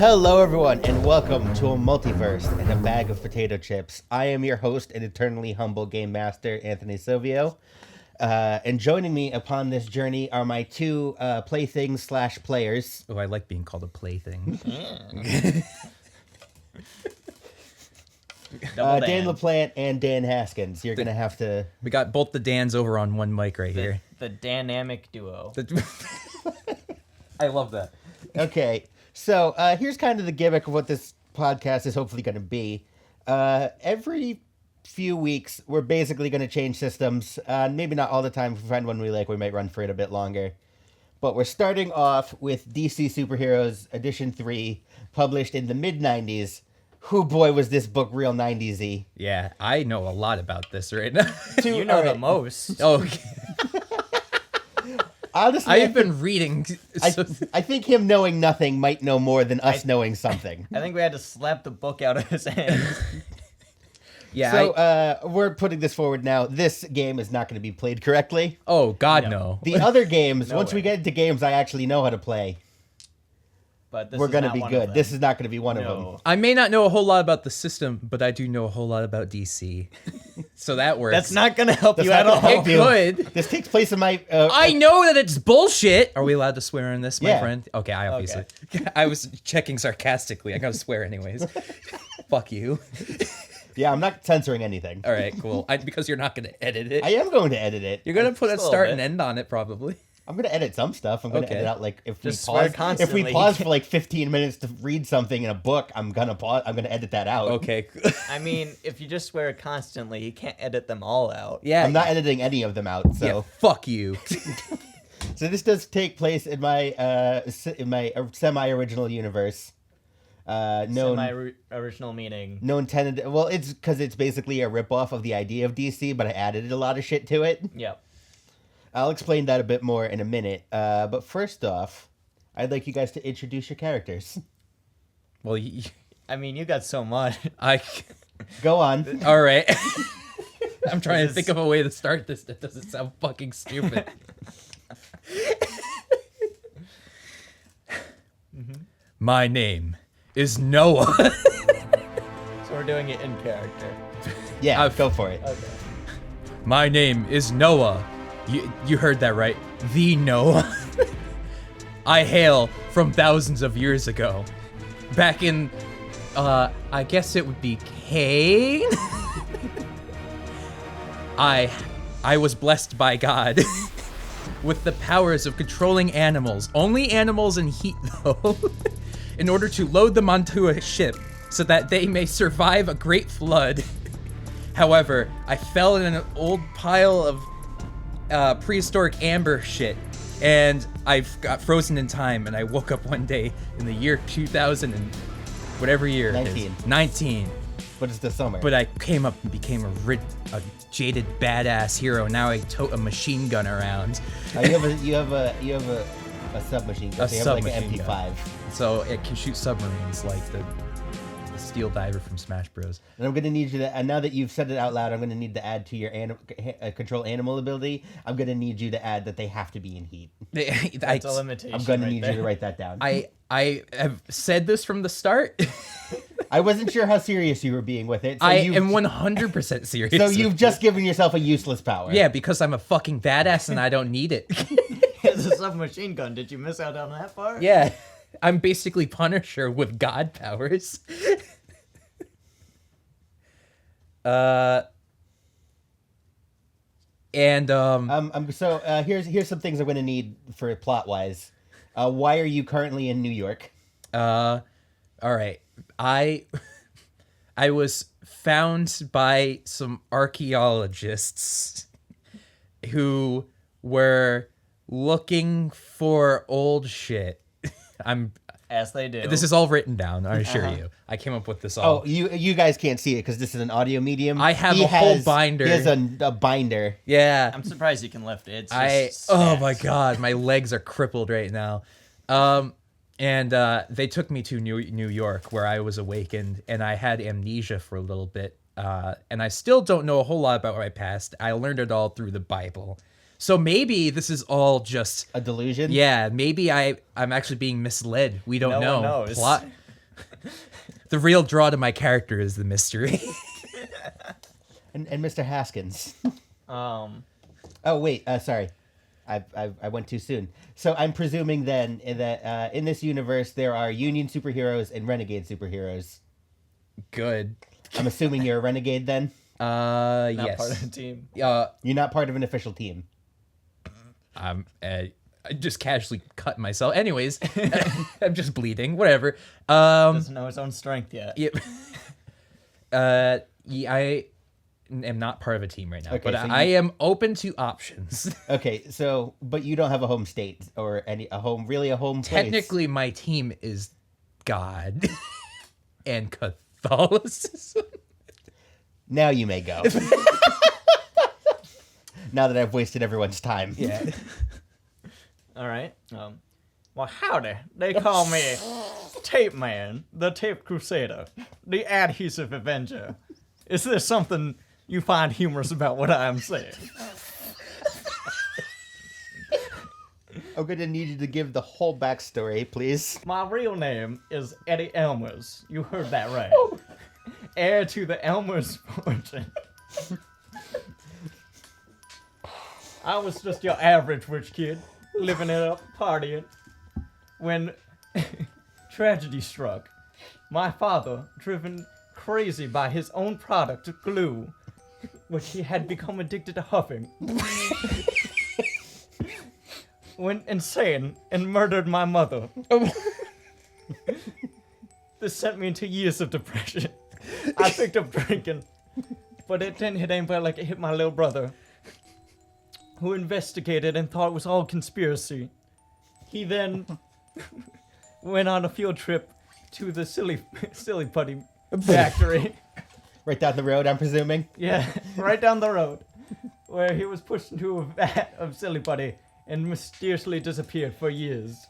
Hello everyone and welcome to a multiverse and a bag of potato chips. I am your host and eternally humble game master, Anthony Silvio. And joining me upon this journey are my two playthings / players. Oh, I like being called a plaything. Dan LaPlante and Dan Haskins. You're going to have to... We got both the Dans over on one mic right here. The dynamic duo. I love that. Okay, so here's kind of the gimmick of what this podcast is hopefully going to be. Every few weeks, we're basically going to change systems. Maybe not all the time. If we find one we like, we might run for it a bit longer. But we're starting off with DC Superheroes Edition 3, published in the mid-90s. Who boy was this book real 90s-y. Yeah, I know a lot about this right now. You know the most. Oh, Honestly, I've been reading. I think him knowing nothing might know more than us knowing something. I think we had to slap the book out of his hands. Yeah. So we're putting this forward now. This game is not going to be played correctly. Oh, God, no. The other games, No once we way. get into games I actually know how to play, But this we're is going to not be one of good. them. This is not going to be one of No. them. I may not know a whole lot about the system, but I do know a whole lot about DC. So that works. That's not going to help That's you not at gonna all. help It you. could. This takes place in my... I know that it's bullshit. Are we allowed to swear in this, my Yeah. friend? Okay, I obviously. I was checking sarcastically. I gotta swear anyways. Fuck you. Yeah, I'm not censoring anything. All right, cool. Because you're not gonna edit it. I am going to edit it. You're gonna put a Just a start little and bit. end on it, probably. I'm going to edit some stuff. I'm going to Okay. edit out like if Just we swear pause. If constantly. we pause for like 15 minutes to read something in a book, I'm going to pause. I'm going to edit that out. Okay. I mean, if you just swear constantly, you can't edit them all out. Yeah. I'm not editing any of them out. So, Yeah. Fuck you. so this does take place in my semi-original universe. Known Semi-original meaning. no intended. Well, it's because it's basically a ripoff of the idea of DC, but I added a lot of shit to it. Yep. I'll explain that a bit more in a minute. But first off, I'd like you guys to introduce your characters. Well, I mean, you got so much. Go on. all right. I'm trying to This think is- of a way to start this that doesn't sound fucking stupid. My name is Noah. So we're doing it in character. Yeah, I've- go for it. Okay. My name is Noah. You heard that right. The Noah. I hail from thousands of years ago. Back in, I guess it would be Cain? I was blessed by God with the powers of controlling animals. Only animals in heat, though. In order to load them onto a ship so that they may survive a great flood. However, I fell in an old pile of prehistoric amber shit, and I got frozen in time, and I woke up one day in the year 2000 and whatever year it is. 19. But it's the summer. But I came up and became a jaded badass hero. Now I tote a machine gun around. you have a submachine gun. A So you have like an submachine MP5. gun. So it can shoot submarines like the steel diver from Smash Bros. And I'm gonna need you to. And now that you've said it out loud, I'm gonna need to add to your control animal ability. I'm gonna need you to add that they have to be in heat. That's a limitation. I'm gonna right need there. you to write that down. I have said this from the start. I wasn't sure how serious you were being with it. So I you've- am 100% serious. So you've just given yourself a useless power. Yeah, because I'm a fucking badass and I don't need it. It's a submachine gun. Did you miss out on that part? Yeah. I'm basically Punisher with god powers. Here's some things I'm gonna need for plot wise. Why are you currently in New York? All right. I was found by some archaeologists who were looking for old shit. As they do. This is all written down, I assure you. I came up with this all. Oh, you guys can't see it because this is an audio medium. I have a whole binder. He has a binder. Yeah. I'm surprised you can lift it. It's just Oh my stats. god, my legs are crippled right now. And they took me to New York where I was awakened and I had amnesia for a little bit. And I still don't know a whole lot about my past. I learned it all through the Bible. So maybe this is all just A delusion? yeah. Maybe I'm actually being misled. We don't No know. one knows. Plot. The real draw to my character is the mystery. And Mr. Haskins. Um, Oh wait, sorry, I went too soon. So I'm presuming then that in this universe there are Union superheroes and Renegade superheroes. Good. I'm assuming you're a Renegade then. not Yes. part of the team. You're not part of an official team. I just casually cut myself. Anyways, I'm just bleeding. Whatever. Doesn't know his own strength yet. Yep. Yeah, I am not part of a team right now, Okay, but so I am open to options. Okay, so but you don't have a home state or a home place. Technically, my team is God and Catholicism. Now you may go. Now that I've wasted everyone's time. Yeah. All right. Well, howdy. They call me Tape Man, the Tape Crusader, the Adhesive Avenger. Is there something you find humorous about what I am saying? I'm gonna need you to give the whole backstory, please. My real name is Eddie Elmers. You heard that right. Heir to the Elmers fortune. I was just your average rich kid, living it up, partying, when tragedy struck. My father, driven crazy by his own product, glue, which he had become addicted to huffing, went insane and murdered my mother. This sent me into years of depression. I picked up drinking, but it didn't hit anybody like it hit my little brother, who investigated and thought it was all conspiracy. He then went on a field trip to the silly putty factory. Right down the road, I'm presuming. Yeah, right down the road, where he was pushed into a vat of silly putty and mysteriously disappeared for years.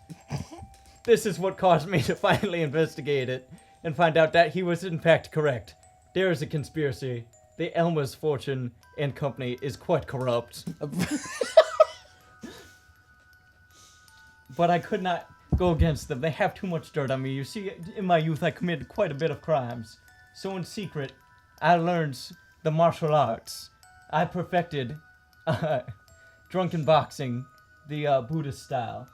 This is what caused me to finally investigate it and find out that he was in fact correct. There is a conspiracy. The Elmer's fortune and company is quite corrupt. But I could not go against them. They have too much dirt on me. You see, in my youth, I committed quite a bit of crimes. So in secret, I learned the martial arts. I perfected drunken boxing, the Buddhist style.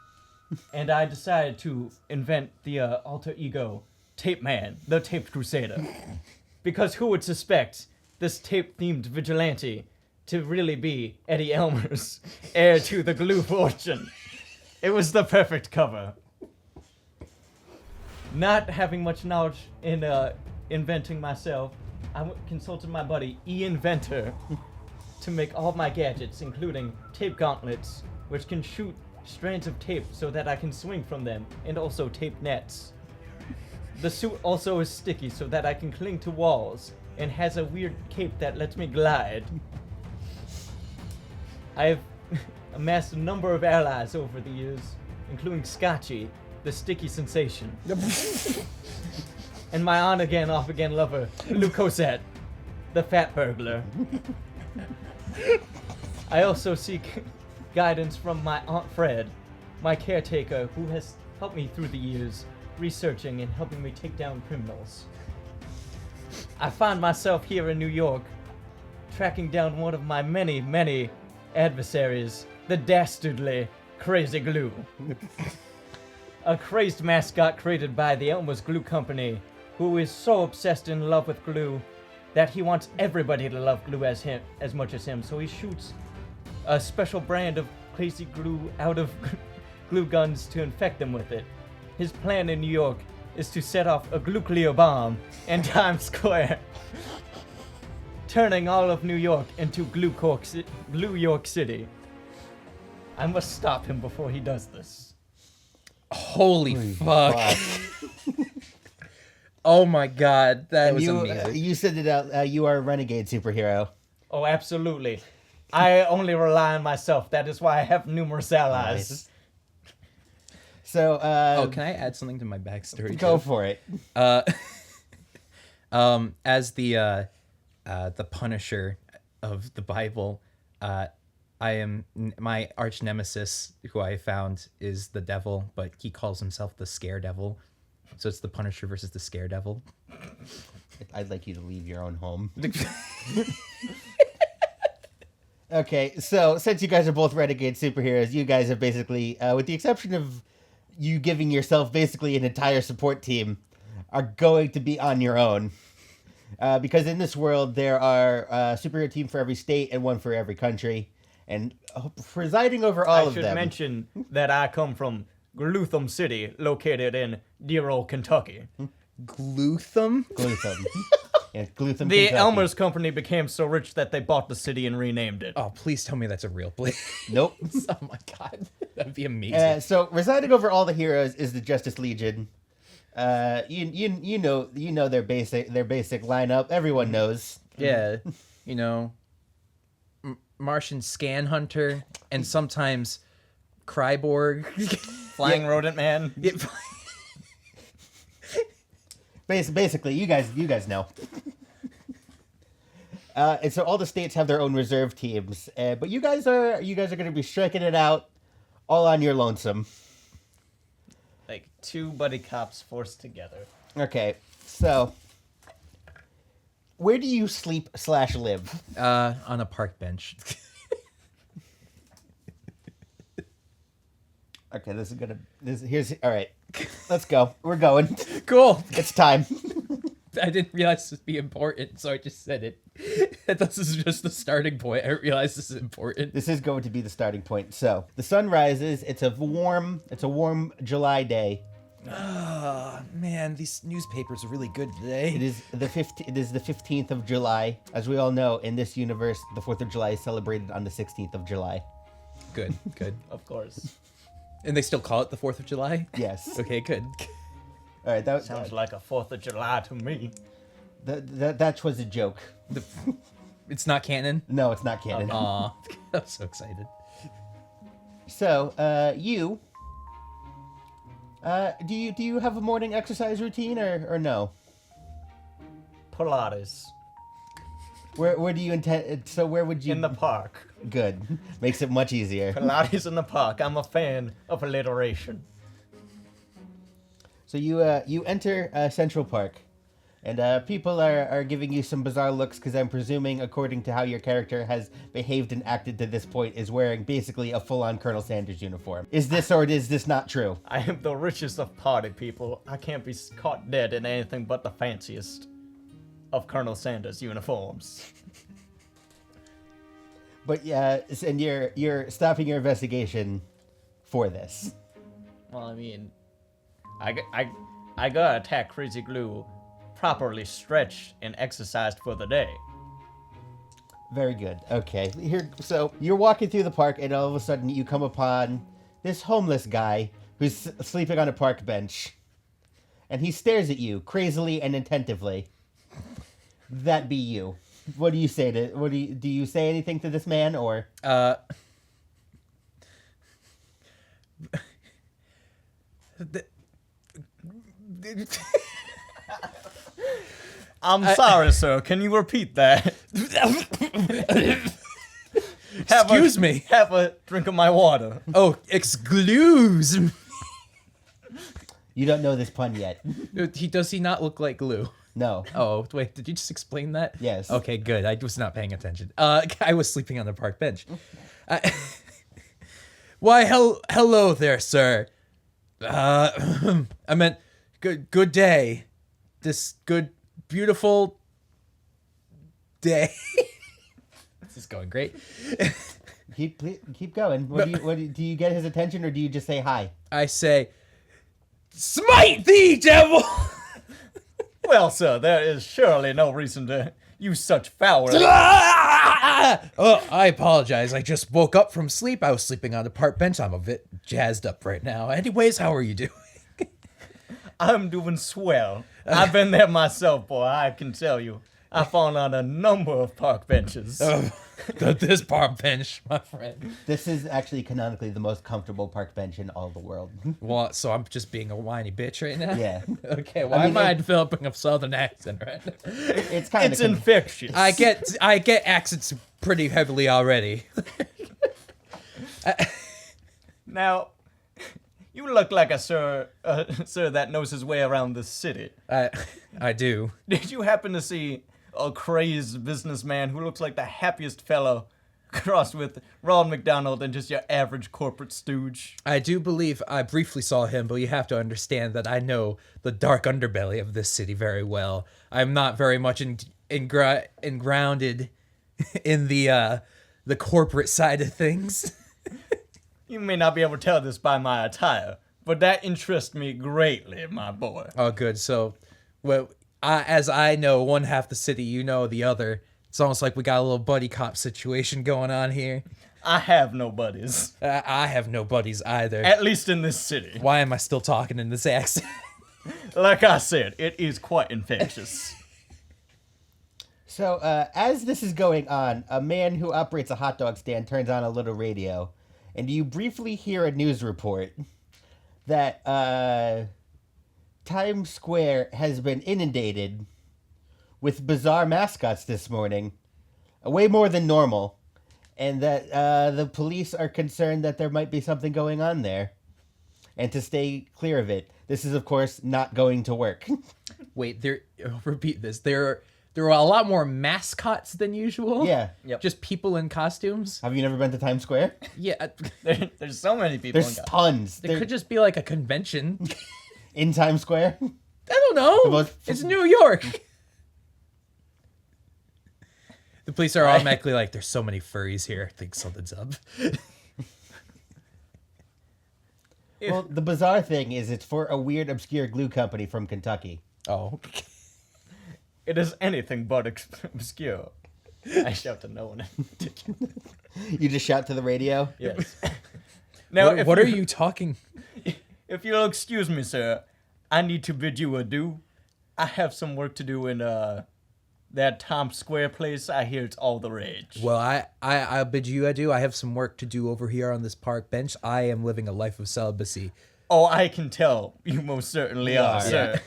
And I decided to invent the alter ego, Tape Man, the Taped Crusader. Because who would suspect this tape-themed vigilante to really be Eddie Elmers, heir to the glue fortune? It was the perfect cover. Not having much knowledge in inventing myself, I consulted my buddy, E-Inventor, to make all my gadgets, including tape gauntlets, which can shoot strands of tape so that I can swing from them, and also tape nets. The suit also is sticky so that I can cling to walls, and has a weird cape that lets me glide. I have amassed a number of allies over the years, including Scotchy, the sticky sensation, and my on-again, off-again lover, Lucosette, the fat burglar. I also seek guidance from my Aunt Fred, my caretaker, who has helped me through the years, researching and helping me take down criminals. I find myself here in New York, tracking down one of my many, many adversaries, the dastardly Crazy Glue. A crazed mascot created by the Elmer's Glue Company, who is so obsessed in love with glue that he wants everybody to love glue as much as him, so he shoots a special brand of crazy glue out of glue guns to infect them with it. His plan in New York is to set off a nuclear bomb in Times Square, turning all of New York into Glue York City. I must stop him before he does this. Holy fuck. Oh my god, that was amazing. You said it out. You are a renegade superhero. Oh, absolutely. I only rely on myself. That is why I have numerous allies. Nice. So, Can I add something to my backstory? go for it. As the Punisher of the Bible, I am my arch nemesis, who I found is the devil, but he calls himself the Scare Devil. So it's the Punisher versus the Scaredevil. I'd like you to leave your own home. Okay, so since you guys are both renegade superheroes, you guys have basically, with the exception of you giving yourself basically an entire support team, are going to be on your own. Because in this world, there are a superhero team for every state and one for every country. And presiding over all of them... I should mention that I come from Glutham City, located in dear old Kentucky. Glutham? Glutham. Yeah, Glutham, The Kentucky. Elmer's company became so rich that they bought the city and renamed it. Oh, please tell me that's a real place. Nope. Oh my god. That'd be amazing. So residing over all the heroes is the Justice Legion. You know their basic lineup. Everyone knows. Yeah. You know, Martian Scan Hunter and sometimes Cryborg. Flying Rodent Man. Basically, you guys know. And so all the states have their own reserve teams, but you guys are going to be striking it out all on your lonesome. Like two buddy cops forced together. Okay, so where do you sleep/live? On a park bench. Okay, all right. Let's go. We're going. Cool. It's time. I didn't realize this would be important, so I just said it. I thought this is just the starting point. I didn't realize this is important. This is going to be the starting point. So the sun rises. It's a warm July day. Oh, man, these newspapers are really good today. It is the 15th of July. As we all know, in this universe, the 4th of July is celebrated on the 16th of July. Good. Of course. And they still call it the 4th of July? Yes. Okay, good. All right. That Sounds like a 4th of July to me. That was a joke. It's not canon? No, it's not canon. Aw, I'm so excited. So, do you have a morning exercise routine or no? Pilates. Where do you intend? So where would you? In the park. Good. Makes it much easier. Pilates in the park. I'm a fan of alliteration. So you enter Central Park, and people are giving you some bizarre looks because I'm presuming, according to how your character has behaved and acted to this point, is wearing basically a full-on Colonel Sanders uniform. Is this or is this not true? I am the richest of party people. I can't be caught dead in anything but the fanciest of Colonel Sanders uniforms. But yeah, and you're stopping your investigation for this. Well, I mean, I gotta attack Crazy Glue properly stretched and exercised for the day. Very good. Okay. So you're walking through the park, and all of a sudden you come upon this homeless guy who's sleeping on a park bench, and he stares at you crazily and attentively. That be you. What do you say to? Do you say anything to this man or? I'm sorry, sir. Can you repeat that? Excuse me. Have a drink of my water. Oh, excuse me. You don't know this pun yet. Does he not look like glue? No. Oh, wait, did you just explain that? Yes. Okay, good. I was not paying attention. I was sleeping on the park bench. Why, hello there, sir. I meant, good day. This good, beautiful day. This is going great. Keep going. Do you get his attention, or do you just say hi? I say, smite thee, devil! Well, sir, there is surely no reason to use such foul. Oh, I apologize. I just woke up from sleep. I was sleeping on the park bench. I'm a bit jazzed up right now. Anyways, how are you doing? I'm doing swell. I've been there myself, boy. I can tell you. I've fallen on a number of park benches. This park bench, my friend. This is actually canonically the most comfortable park bench in all the world. What? So I'm just being a whiny bitch right now? Yeah. Okay. Why am I developing a southern accent right now? It's kind It's of infectious. I get accents pretty heavily already. Now, You look like a sir that knows his way around the city. I do. Did you happen to see a crazed businessman who looks like the happiest fellow crossed with Ronald McDonald and just your average corporate stooge? I do believe I briefly saw him, but you have to understand that I know the dark underbelly of this city very well. I'm not very much grounded in the corporate side of things. You may not be able to tell this by my attire, but that interests me greatly, my boy. Oh, good. So, well, as I know one half the city, you know the other. It's almost like we got a little buddy cop situation going on here. I have no buddies. I have no buddies either. At least in this city. Why am I still talking in this accent? Like I said, it is quite infectious. So, as this is going on, a man who operates a hot dog stand turns on a little radio, and you briefly hear a news report that Times Square has been inundated with bizarre mascots this morning, way more than normal, and that the police are concerned that there might be something going on there, and to stay clear of it. This is, of course, not going to work. Wait, repeat this. There are a lot more mascots than usual. Yeah. Yep. Just people in costumes. Have you never been to Times Square? Yeah. There's so many people. There's tons. There could just be like a convention. In Times Square? I don't know. most- It's New York. The police are automatically like, there's so many furries here. I think something's up. Well, the bizarre thing is it's for a weird, obscure glue company from Kentucky. Oh. It is anything but obscure. I shout to no one in particular. You just shout to the radio? Yes. Now, What are you talking? If you'll excuse me, sir, I need to bid you adieu. I have some work to do in that Times Square place. I hear it's all the rage. Well, I bid you adieu. I have some work to do over here on this park bench. I am living a life of celibacy. Oh, I can tell. You most certainly You are, are, sir.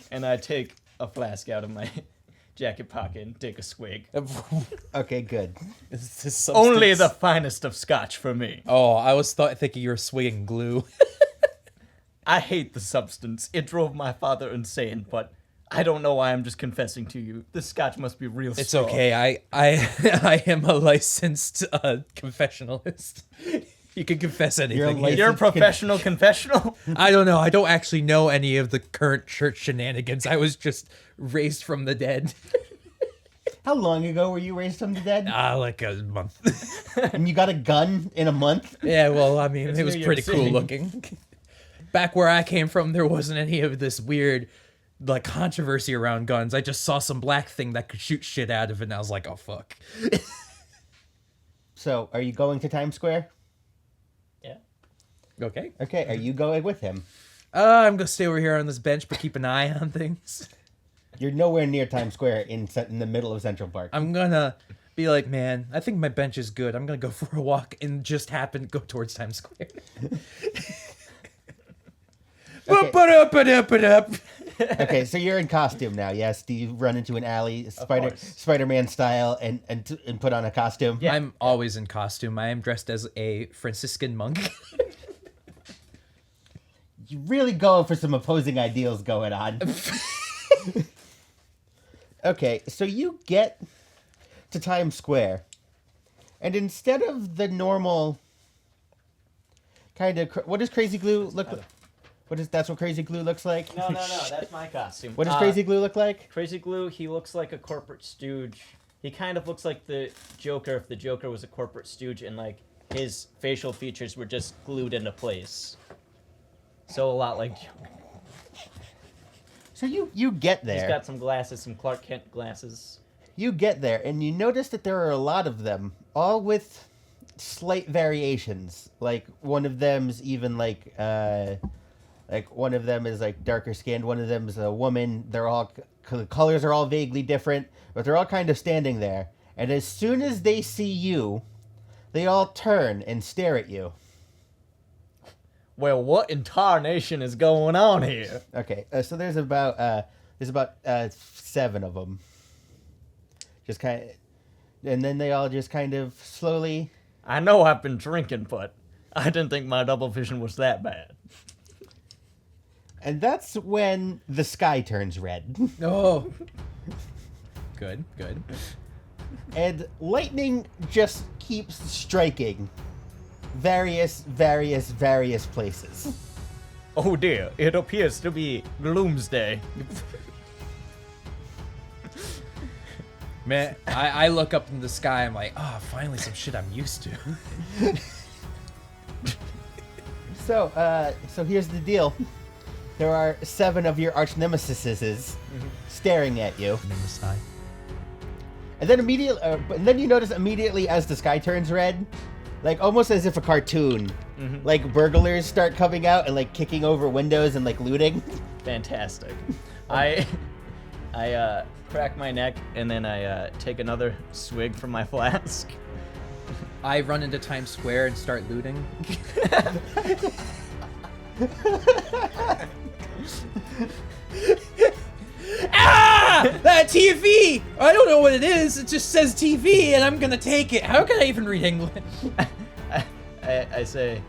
And I take a flask out of my jacket pocket and take a swig. Okay, good. Is this Only substance? the finest of scotch for me. Oh, I was thinking you were swigging glue. I hate the substance. It drove my father insane, but I don't know why. I'm just confessing to you. This scotch must be real It's strong. okay. I am a licensed confessionalist. You can confess anything. licensed- You're a professional confessional? I don't know. I don't actually know any of the current church shenanigans. I was just raised from the dead. How long ago were you raised from the dead? Like a month. And you got a gun in a month? Yeah, well, I mean, It's it was New York pretty City. cool looking. Back where I came from, there wasn't any of this weird, like, controversy around guns. I just saw some black thing that could shoot shit out of it, and I was like, oh, fuck. So, are you going to Times Square? Yeah. Okay. Okay, are you going with him? I'm gonna stay over here on this bench, but keep an eye on things. You're nowhere near Times Square in the middle of Central Park. I'm gonna be like, man, I think my bench is good. I'm gonna go for a walk and just happen to go towards Times Square. Okay. Okay, so you're in costume now, yes? Do you run into an alley, course. Spider-Man style, and put on a costume? Yeah. I'm always in costume. I am dressed as a Franciscan monk. You really going for some opposing ideals going on. Okay, so you get to Times Square, and instead of the normal kind of... What does Crazy Glue look like? That's what Crazy Glue looks like? No, that's my costume. What does Crazy Glue look like? Crazy Glue, he looks like a corporate stooge. He kind of looks like the Joker if the Joker was a corporate stooge and, like, his facial features were just glued into place. So a lot like Joker. So you get there. He's got some glasses, some Clark Kent glasses. You get there, and you notice that there are a lot of them, all with slight variations. Like, one of them's even, like one of them is, like, darker skinned, one of them is a woman. They're all... The colors are all vaguely different, but they're all kind of standing there. And as soon as they see you, they all turn and stare at you. Well, what in tarnation is going on here? Okay, so there's about 7 of them. Just kind of... And then they all just kind of slowly... I know I've been drinking, but I didn't think my double vision was that bad. And that's when the sky turns red. Oh. Good. And lightning just keeps striking various places. Oh dear, it appears to be Gloomsday. Man, I look up in the sky. I'm like, oh, finally some shit I'm used to. So here's the deal. There are 7 of your arch nemesises staring at you. Nemesis. And then you notice immediately as the sky turns red, like almost as if a cartoon, like burglars start coming out and like kicking over windows and like looting. Fantastic. I crack my neck and then I take another swig from my flask. I run into Times Square and start looting. Ah! That TV! I don't know what it is. It just says TV, and I'm gonna take it. How can I even read English? I say,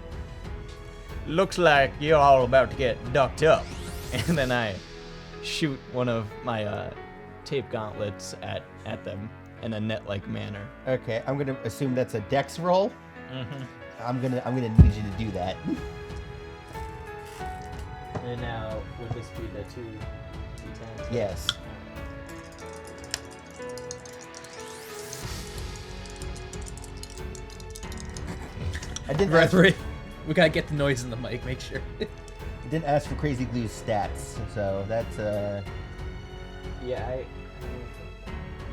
looks like you're all about to get ducked up. And then I shoot one of my tape gauntlets at them in a net-like manner. Okay, I'm gonna assume that's a dex roll. I'm gonna need you to do that. And now, would this be the 2 D10s? Yes. I didn't ask, Brethren, we gotta get the noise in the mic. Make sure. didn't ask for Crazy Glue's stats, so that's Yeah, I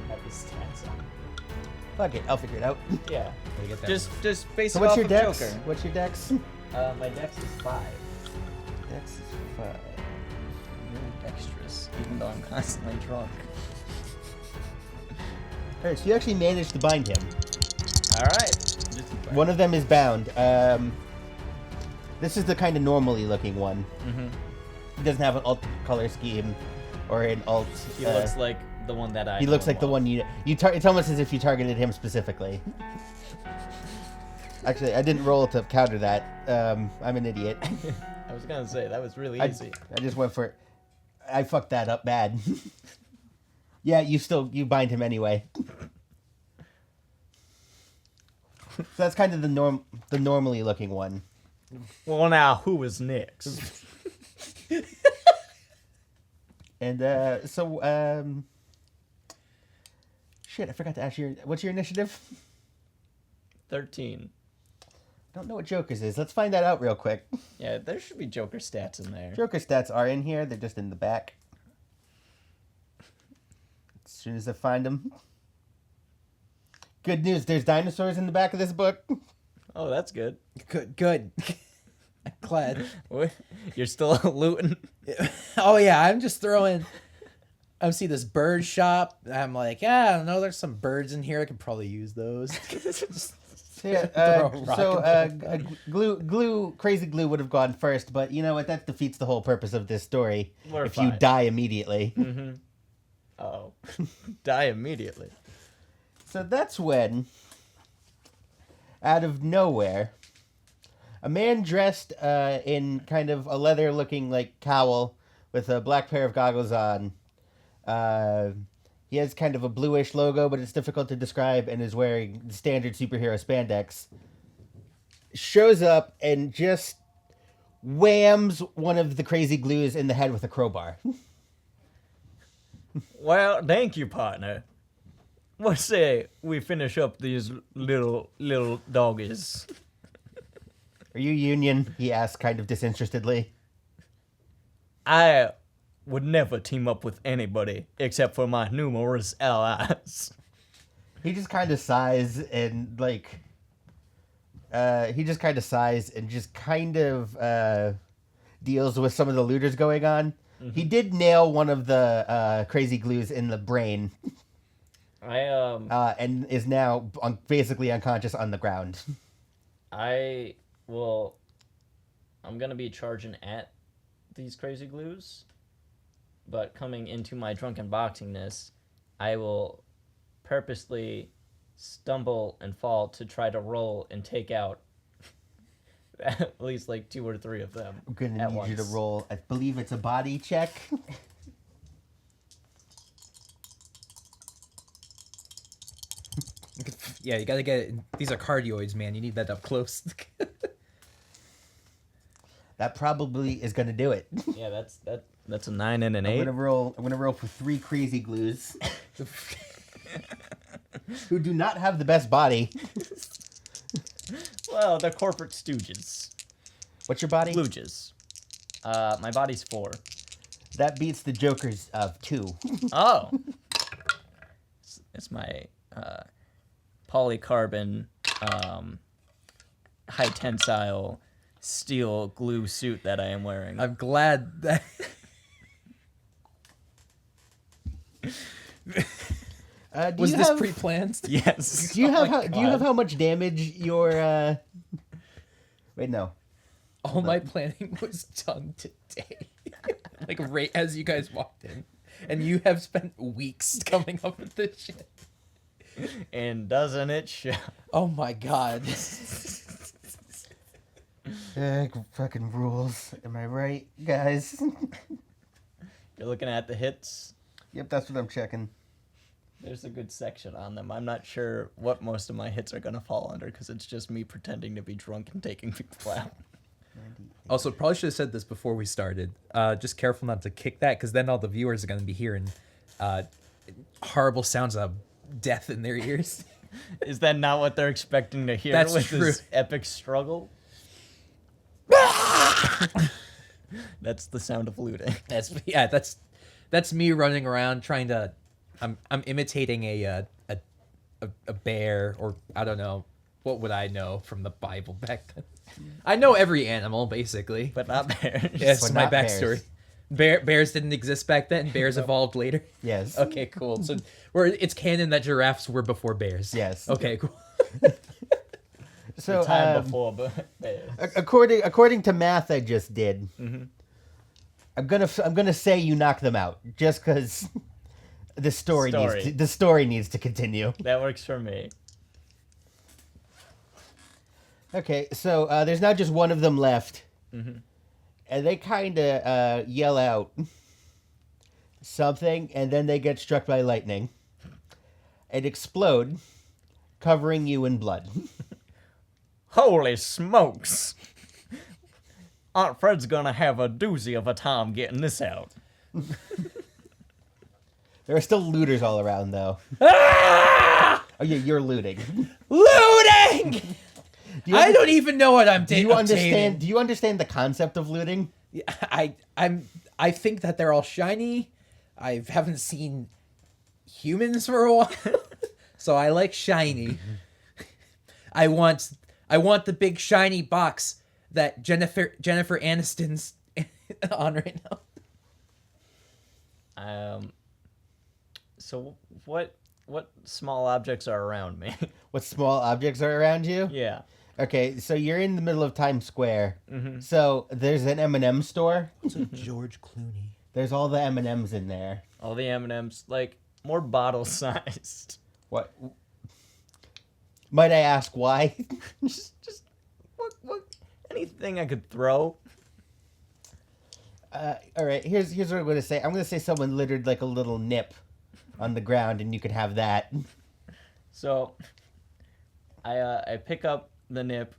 have the stats on. fuck it. I'll figure it out. Yeah. Gotta get that. Just base So it what's off your of dex? Joker. What's your dex? My dex is 5. Dex is 5. Really dexterous, even though I'm constantly drunk. Alright, so you actually managed to bind him. Alright. One of them is bound. This is the kind of normally looking one. He doesn't have an alt color scheme or an alt. He looks like the one that I. He looks like the one you. It's almost as if you targeted him specifically. Actually, I didn't roll to counter that. I'm an idiot. I was gonna say that was really easy. I just went for. I fucked that up bad. Yeah, you bind him anyway. So that's kind of the normally looking one. Well, now who is next? And shit, I forgot to ask you. What's your initiative? 13. Don't know what Joker's is. Let's find that out real quick. Yeah, there should be Joker stats in there. Joker stats are in here. They're just in the back. As soon as I find them. Good news. There's dinosaurs in the back of this book. Oh, that's good. Good. I'm glad. What? You're still looting? Oh yeah, I'm just throwing. I see this bird shop. I'm like, yeah, I don't know. There's some birds in here. I could probably use those. Crazy Glue would have gone first, but you know what? That defeats the whole purpose of this story. We're if fine. you die immediately. Oh, die immediately. So that's when, out of nowhere, a man dressed in kind of a leather-looking like cowl with a black pair of goggles on. He has kind of a bluish logo, but it's difficult to describe, and is wearing the standard superhero spandex. Shows up and just whams one of the Crazy Glues in the head with a crowbar. Well, thank you, partner. What say we finish up these little doggies? Are you Union? He asked kind of disinterestedly. I would never team up with anybody except for my numerous allies. He just kind of sighs and deals with some of the looters going on. He did nail one of the Crazy Glues in the brain. And is now basically unconscious on the ground. I'm gonna be charging at these Crazy Glues, but coming into my drunken boxingness, I will purposely stumble and fall to try to roll and take out at least like 2 or 3 of them. I'm gonna at need you to once. roll. I believe it's a body check. Yeah, you gotta get it. These are cardioids, man. You need that up close. That probably is gonna do it. Yeah, that's a 9 and an I'm 8. gonna roll for 3 crazy glues. Who do not have the best body. Well, they're corporate stooges. What's your body? Glooges. My body's 4. That beats the Joker's of 2. Oh. It's my polycarbon high tensile steel glue suit that I am wearing. I'm glad that. Was this pre-planned? Yes. Do you have Oh my do you have God. how much damage your Wait, no. All my planning was done today. Like right as you guys walked in. And you have spent weeks coming up with this shit. And doesn't it show? Oh my god. Fucking rules. Am I right, guys? You're looking at the hits. Yep, that's what I'm checking. There's a good section on them. I'm not sure what most of my hits are going to fall under because it's just me pretending to be drunk and taking people out. Also, probably should have said this before we started. Just careful not to kick that, because then all the viewers are going to be hearing horrible sounds of death in their ears. Is that not what they're expecting to hear That's with true. this epic struggle? That's the sound of looting. That's me running around trying to. I'm imitating a bear, or I don't know, what would I know from the Bible back then? I know every animal basically. But not bears. Yes, But my not backstory. Bears didn't exist back then. Bears evolved later. Yes. Okay, cool. So it's canon that giraffes were before bears. Yes. Okay, cool. So Time before bears. according to math I just did, I'm gonna say you knock them out just because the story needs to continue. That works for me. Okay, so there's now just one of them left, and they kind of yell out something, and then they get struck by lightning and explode, covering you in blood. Holy smokes! Aunt Fred's gonna have a doozy of a time getting this out. There are still looters all around, though. Ah! Oh yeah, you're looting. Looting! I don't even know what I'm Do doing. you understand? Do you understand the concept of looting? I think that they're all shiny. I haven't seen humans for a while, so I like shiny. I want the big shiny box that Jennifer Aniston's on right now. So what small objects are around me? What small objects are around you? Yeah. Okay, so you're in the middle of Times Square. So there's an M&M store. George Clooney. There's all the M&Ms in there. All the M&Ms, like, more bottle-sized. What? Might I ask why? just what anything I could throw. All right, here's what I'm gonna say. I'm gonna say someone littered like a little nip on the ground, and you could have that. So I pick up the nip,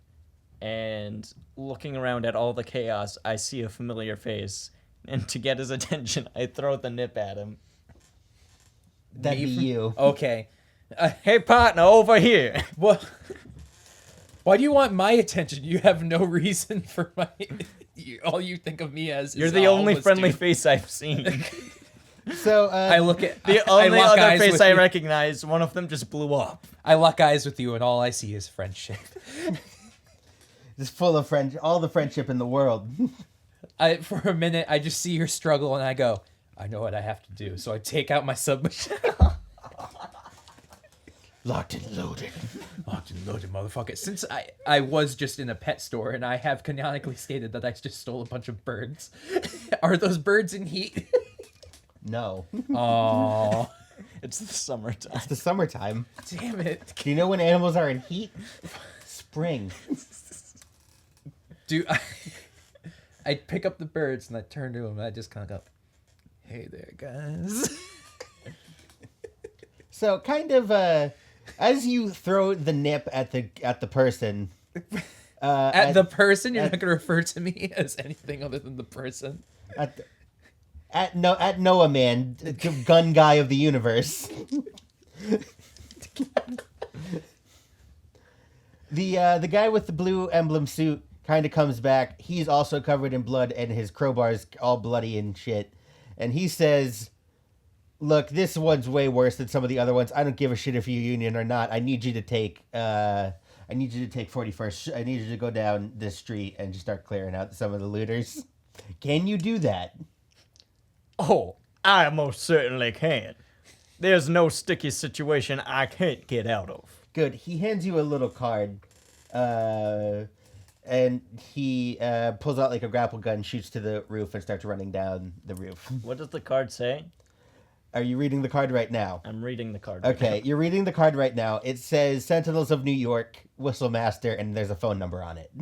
and looking around at all the chaos, I see a familiar face. And to get his attention, I throw the nip at him. That'd be you. Okay. Hey, partner, over here. What? Why do you want my attention? You have no reason for my. All you think of me as. You're is the a only homeless friendly dude. face I've seen. So I look at The I only lock other eyes face with I you. recognize, one of them just blew up. I lock eyes with you, and all I see is friendship. just full of friend, all the friendship in the world. For a minute, I just see your struggle, and I go, I know what I have to do. So I take out my submachine. Locked and loaded. Locked and loaded, motherfucker. Since I was just in a pet store, and I have canonically stated that I just stole a bunch of birds. Are those birds in heat? No. Oh, It's the summertime. It's the summertime. damn it. Do you know when animals are in heat? Spring. Do I pick up the birds and I turn to him and I just kind of go, "Hey there, guys." So kind of as you throw the nip at the person. At the person, you're not gonna refer to me as anything other than the person. At Noah Man, gun guy of the universe. The guy with the blue emblem suit kind of comes back. He's also covered in blood, and his crowbar's all bloody and shit. And he says, "Look, this one's way worse than some of the other ones. I don't give a shit if you're union or not. I need you to take 41st. I need you to go down this street and just start clearing out some of the looters. Can you do that?" Oh, I most certainly can. There's no sticky situation I can't get out of. Good. He hands you a little card, and he pulls out like a grapple gun, shoots to the roof, and starts running down the roof. What does the card say? Are you reading the card right now? I'm reading the card. Okay, Right you're reading the card right now. It says Sentinels of New York, Whistlemaster, and there's a phone number on it.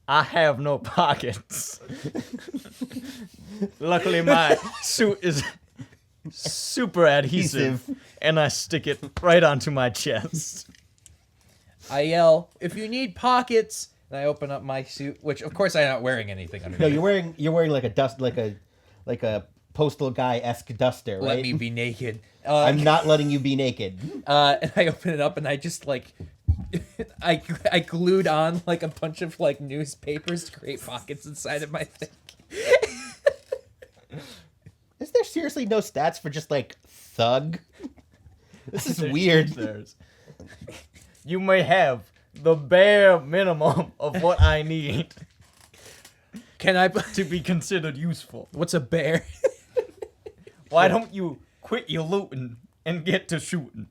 I have no pockets. Luckily, my suit is super adhesive, and I stick it right onto my chest. I yell, "If you need pockets," and I open up my suit, which of course I'm not wearing anything underneath. No, you're wearing like a postal guy-esque duster, right? Let me be naked. I'm not letting you be naked. And I open it up and I just like, I glued on like a bunch of like newspapers to create pockets inside of my thing. Is there seriously no stats for just like thug? This is weird. You may have the bare minimum of what I need Can I to be considered useful. What's a bear? Why don't you quit your looting and get to shooting?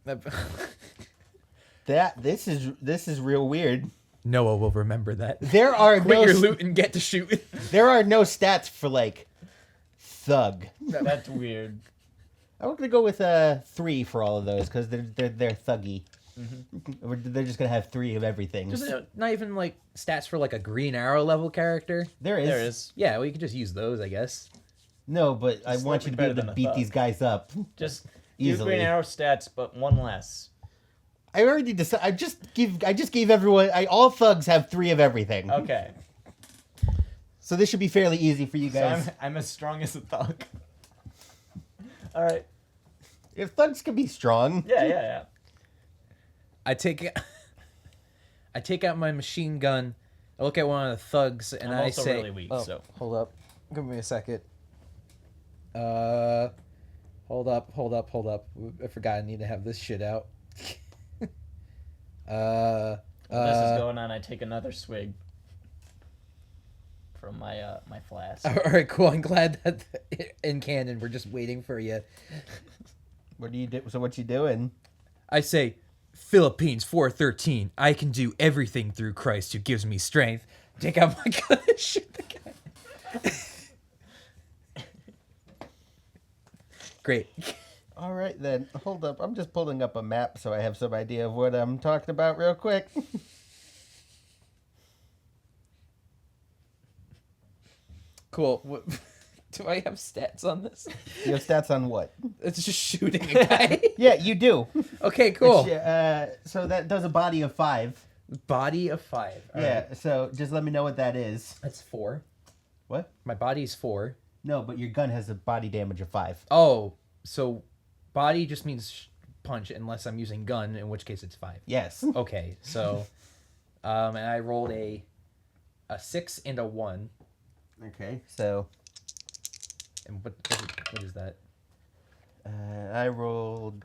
This is real weird. Noah will remember that. There are Quit no your loot and get to shooting. there are no stats for like thug. That's weird. I'm gonna go with 3 for all of those because they're thuggy. Mm-hmm. They're just gonna have 3 of everything. Just not even like stats for like a Green Arrow level character. There is. There is. Yeah, well you could just use those, I guess. No, but I want you to be able to beat these guys up. Just easily. do Green Arrow stats, but 1 less. I already decided. I just gave everyone. All thugs have 3 of everything. Okay. So this should be fairly easy for you So guys. I'm as strong as a thug. All right. If thugs can be strong. Yeah. I take out my machine gun. I look at one of the thugs and I'm I also say, really weak, "Oh, so. hold up, give me a second. Hold up. I forgot I need to have this shit out." While this is going on, I take another swig from my my flask. All right, cool. I'm glad that in canon we're just waiting for you. What do you do? So what you doing? I say, "Philippines 4:13. I can do everything through Christ who gives me strength." Take out my gun and shoot the guy. Great. All right then. Hold up. I'm just pulling up a map so I have some idea of what I'm talking about real quick. Cool. Do I have stats on this? You have stats on what? It's just shooting a guy. Yeah, you do. Okay, cool. So that does a body of 5. Body of 5. All Yeah. right. So just let me know what that is. That's 4. What? My body's 4. No, but your gun has a body damage of 5. Oh, so body just means punch unless I'm using gun, in which case it's 5. Yes. Okay, so and I rolled a 6 and a 1. Okay. So And what is that? I rolled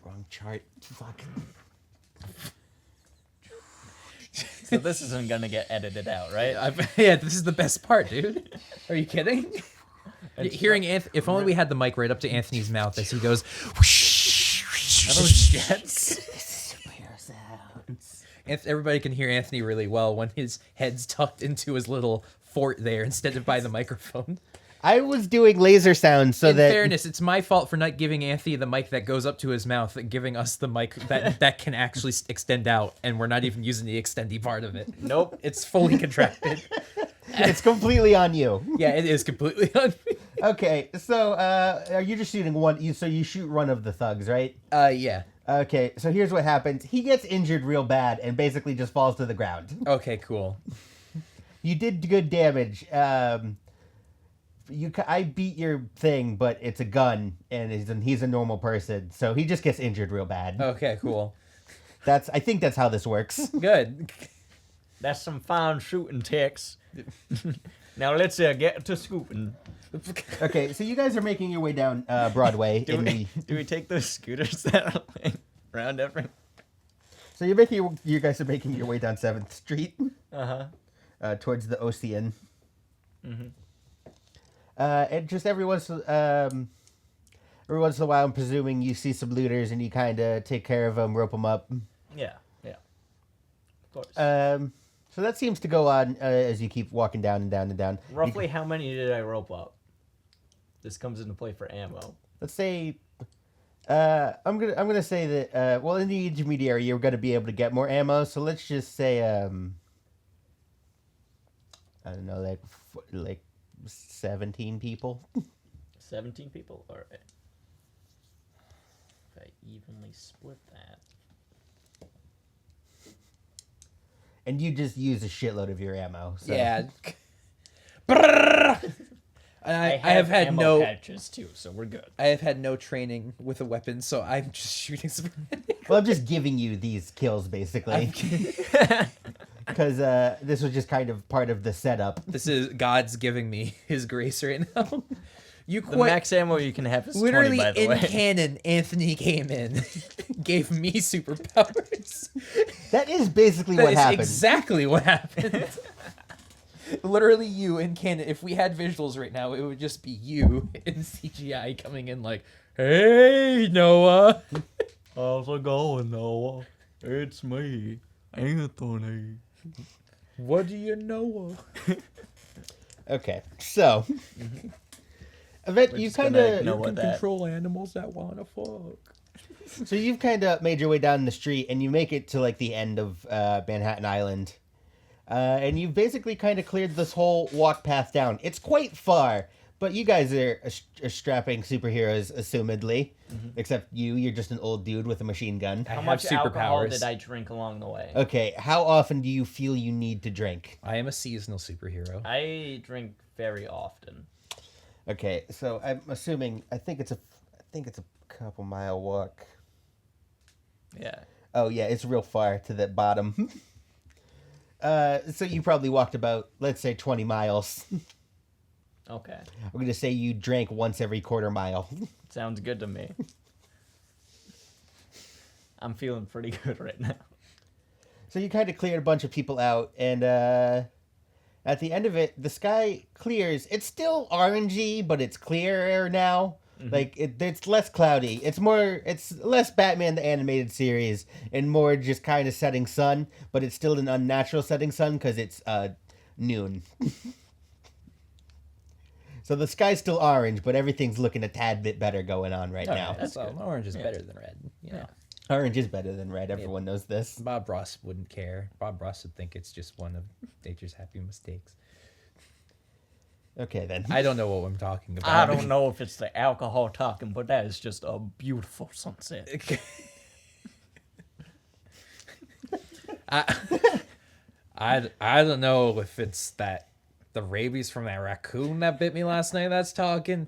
wrong chart. Fuck. So this isn't gonna get edited out, right? Yeah, this is the best part, dude. Are you kidding? Hearing if only we had the mic right up to Anthony's mouth as he goes. Those jets. Superhero sounds. Everybody can hear Anthony really well when his head's tucked into his little fort there instead of by the microphone. I was doing laser sounds so In that. fairness, it's my fault for not giving Anthony the mic that goes up to his mouth, and giving us the mic that can actually extend out, and we're not even using the extendy part of it. Nope. It's fully contracted. It's completely on you. Yeah, it is completely on me. Okay, so are you just shooting one? So you shoot one of the thugs, right? Yeah. Okay, so here's what happens. He gets injured real bad and basically just falls to the ground. Okay, cool. You did good damage. I beat your thing, but it's a gun, and he's a normal person, so he just gets injured real bad. Okay, cool. I think that's how this works. Good. That's some fine shooting, Tex. Now let's get to scooping. Okay, so you guys are making your way down Broadway. Do we take those scooters that are like around every? So you guys are making your way down 7th Street. Towards the Ocean. Mm-hmm. And just every once in a while, I'm presuming you see some looters and you kind of take care of them, rope them up. Yeah. Of course. So that seems to go on as you keep walking down and down and down. Roughly how many did I rope up? This comes into play for ammo. Let's say, I'm gonna say that in the intermediary you're gonna be able to get more ammo. So let's just say I don't know, like 17 people. 17 people? All right. If I evenly split that. And you just use a shitload of your ammo. So. Yeah. And I have had ammo patches too, so we're good. I have had no training with a weapon, so I'm just shooting sporadic. Well, I'm just giving you these kills, basically. Because this was just kind of part of the setup. This is God's giving me his grace right now. The max ammo you can have is literally 20, by the in way. canon, Anthony came in, gave me superpowers. That is basically That what is happened. exactly what happened. Literally you in canon. If we had visuals right now, it would just be you in CGI coming in like, "Hey, Noah." How's it going, Noah? It's me, Anthony. What do you know? Okay, so Yvette, you kind of Control animals that wanna fuck. so you've kind of made your way down the street and you make it to like the end of Manhattan Island, and you've basically kind of cleared this whole walk path down. It's quite far, but you guys are strapping superheroes, assumedly. Except you're just an old dude with a machine gun. How much alcohol did I drink along the way? Okay, how often do you feel you need to drink? I am a seasonal superhero. I drink very often. Okay, so I'm assuming I think it's a couple mile walk. Yeah. Oh yeah, it's real far to the bottom. So you probably walked about, let's say, 20 miles. Okay. I'm gonna say you drank once every quarter mile. Sounds good to me. I'm feeling pretty good right now. So you kind of cleared a bunch of people out, and at the end of it, the sky clears. It's still orangey, but it's clearer now. Like it's less cloudy. It's less Batman the Animated Series and more just kind of setting sun, but it's still an unnatural setting sun because it's noon. So the sky's still orange, but everything's looking a tad bit better going on right now. That's orange is better than red. Yeah. Orange is better than red. Everyone knows this. Bob Ross wouldn't care. Bob Ross would think it's just one of nature's happy mistakes. Okay, then. I don't know what I'm talking about. I don't know if it's the alcohol talking, but that is just a beautiful sunset. I don't know if it's the rabies from that raccoon that bit me last night that's talking,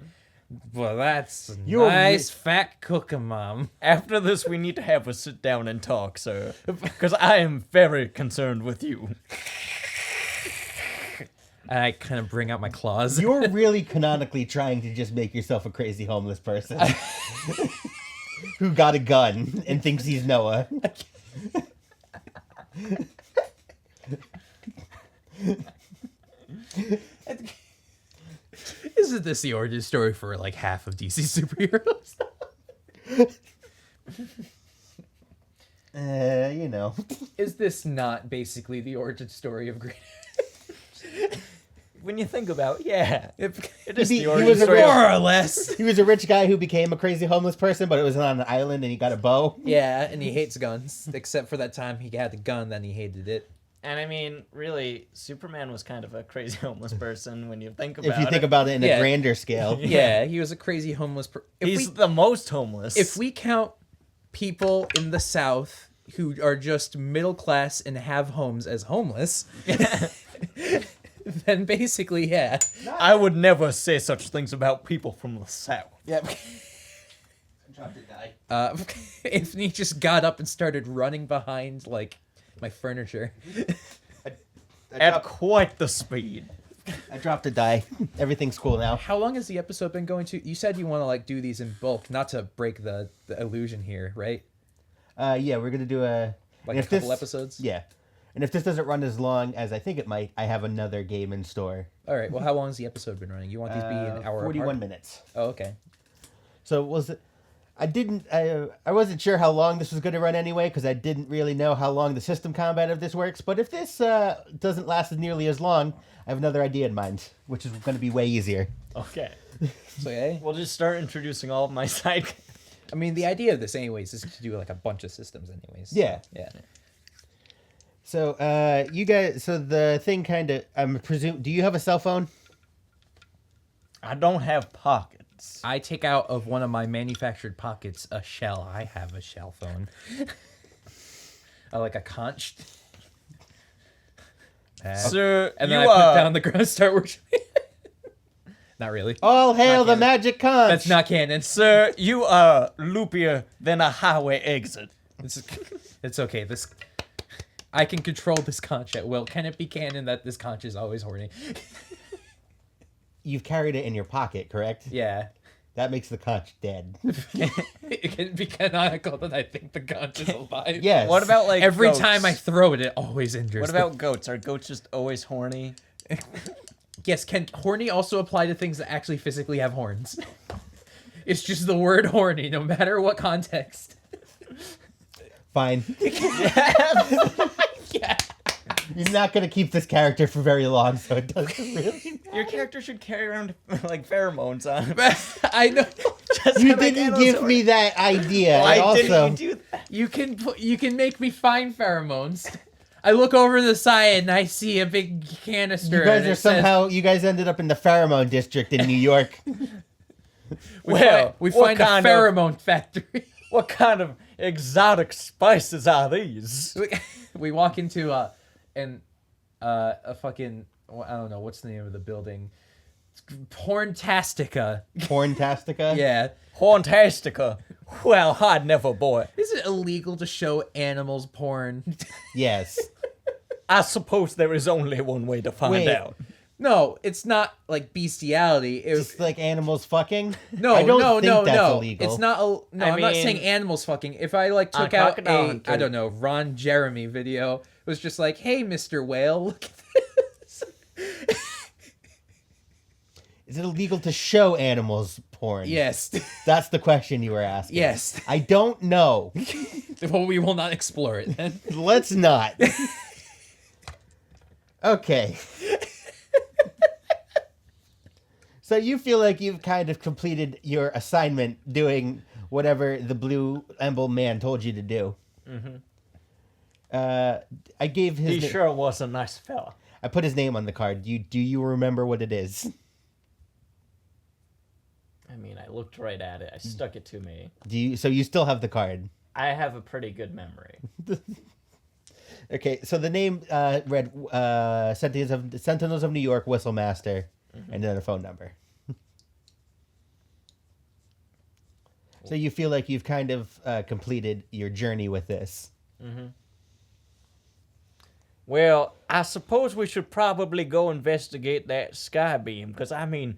but that's nice fat cooking, Mom. After this, we need to have a sit down and talk, sir, because I am very concerned with you. And I kind of bring out my claws. You're really canonically trying to just make yourself a crazy homeless person who got a gun and thinks he's Noah. Isn't this the origin story for like half of DC superheroes? You know. Is this not basically the origin story of Green? when you think about it, yeah. It is He the was origin a story. More or less. He was a rich guy who became a crazy homeless person, but it was on an island and he got a bow. Yeah, and he hates guns, except for that time he had the gun, then he hated it. And I mean, really, Superman was kind of a crazy homeless person when you think about it. If you think about it in a grander scale. Yeah, he was a crazy homeless He's the most homeless. If we count people in the South who are just middle class and have homes as homeless, then basically, yeah. I would never say such things about people from the South. Yep. If he just got up and started running behind, like, my furniture. At quite the speed. I dropped a die. Everything's cool now. How long has the episode been going to? You said you want to, like, do these in bulk, not to break the illusion here, right? Yeah, we're going to do a couple episodes? Yeah. And if this doesn't run as long as I think it might, I have another game in store. All right. Well, how long has the episode been running? You want these to be an hour 41 apart? minutes. Oh, okay. So was it? I wasn't sure how long this was going to run anyway because I didn't really know how long the system combat of this works. But if this doesn't last nearly as long, I have another idea in mind, which is going to be way easier. Okay. So, yeah. We'll just start introducing all of my side. I mean, the idea of this, anyways, is to do like a bunch of systems, anyways. Yeah. Yeah. So, you guys. So the thing kind of. Do you have a cell phone? I don't have pockets. I take out of one of my manufactured pockets a shell. I have a shell phone. Like a conch. Sir, And then I put down the ground and start worshiping. Not really. All hail the canon. magic conch. That's not canon. Sir, you are loopier than a highway exit. It's okay. I can control this conch at will. Can it be canon that this conch is always horny? You've carried it in your pocket, correct? Yeah. That makes the conch dead. It can be canonical that I think the conch is alive. Yes. What about like Every goats? time I throw it, it always injures. What about goats? Are goats just always horny? Yes, can horny also apply to things that actually physically have horns? It's just the word horny, no matter what context. Fine. Yeah. You're not going to keep this character for very long, so it doesn't really. Your character should carry around like pheromones on. I know. You didn't give me that idea. Why and also, didn't you do that? You can make me find pheromones. I look over the side and I see a big canister. you guys and are it says- somehow. You guys ended up in the pheromone district in New York. we find a pheromone factory. What kind of exotic spices are these? We walk into a fucking, I don't know, what's the name of the building? Porntastica. Porntastica. Yeah. Horntastica. Well, I'd never bought it. Is it illegal to show animals porn? Yes. I suppose there is only one way to find Wait. out. No, it's not like bestiality. Just like animals fucking. No, I don't no, think no, that's no. illegal. It's not. No, I I'm not mean- saying animals fucking. If I like took On out Crocodile a, Hunter. I don't know, Ron Jeremy video, it was just like, hey, Mr. Whale, look at this. Is it illegal to show animals porn? Yes. That's the question you were asking. Yes. I don't know. Well, we will not explore it then. Let's not. Okay. So you feel like you've kind of completed your assignment doing whatever the blue emblem man told you to do. Mm-hmm. I gave his. He sure was a nice fella. I put his name on the card. Do you remember what it is? I mean, I looked right at it. I stuck it to me. So you still have the card? I have a pretty good memory. Okay, so the name read Sentinels of New York Whistlemaster, and then a phone number. So you feel like you've kind of completed your journey with this. Well, I suppose we should probably go investigate that skybeam, because, I mean,